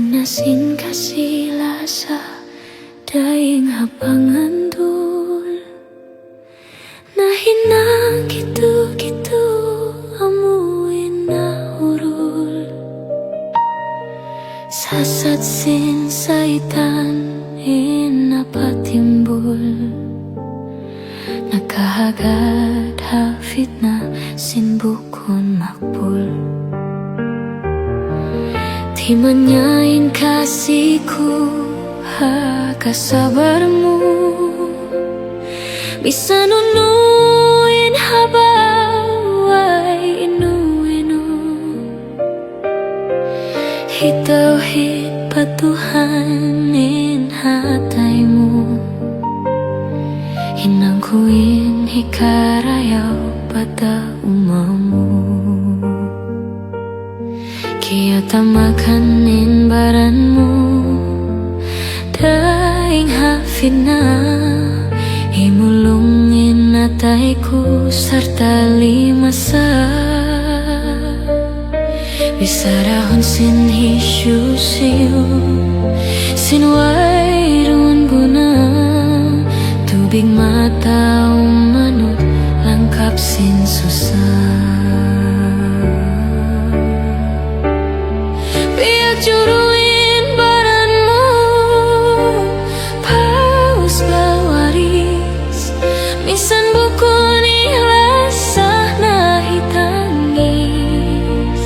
Hinasin kasih lasa daing hapangan dul. Nahinang gitu-gitu amuin na urul. Sasat sin saitan apa timbul. Nakahagad hafit na sin bukon makbul. Di manyain kasihku kasabarmu. Bisa nunuin habaway inu-inu. Hitauhit patuhanin hataymu. Hinangkuin hikarayaw pada umamu. Kia tamakanin baranmu. Daing hafina himulungin natayku serta limasa. Bisa rahon sin hisyusiyo sin wairun guna. Tubig mata umanot langkap sin susah. Juruin baranmu paus bawaris. Misan bukun ikhlasah nahi tangis.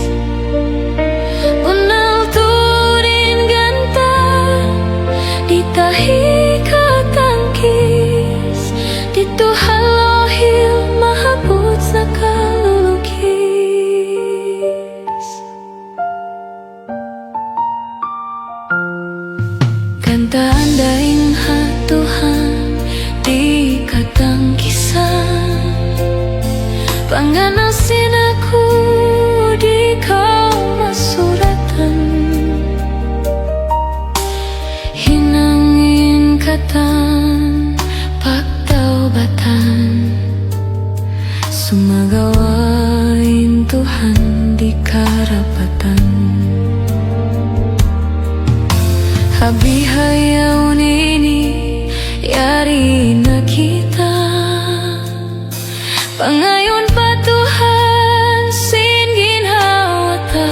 Bunal turin gantar ditahi katangkis. Ditu halohil mahabut sakalukis. Kantaan daing hatuhan di katang kisah. Panganasin aku di kau masuratan. Hinangin katan pagtaubatan. Sumagawain Tuhan di karapatan. Habi hayaw nini yari na kita. Pangayon pa Tuhan sin ginhawata.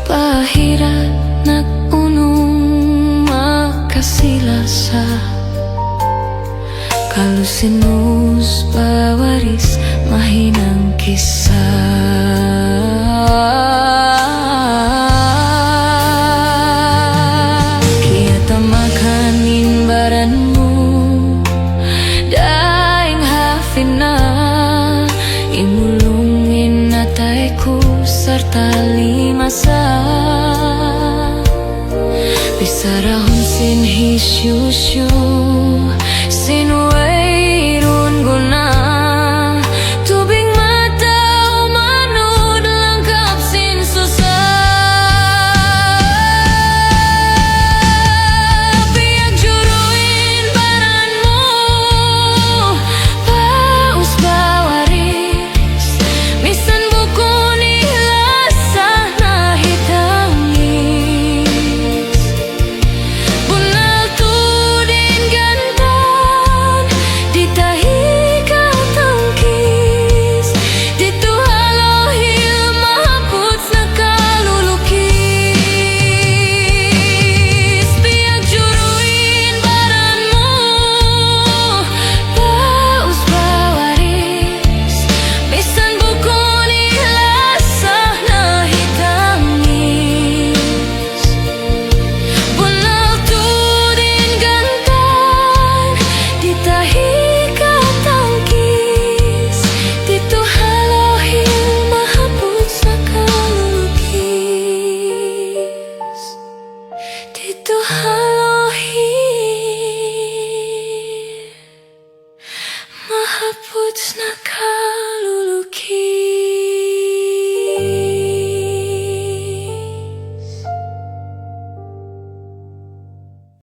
Pahirat nagunong makasilasa. Kalusinus bawaris mahinang kisah. Imulungin natayku serta limasa. Bisa rahon sin hisyusyo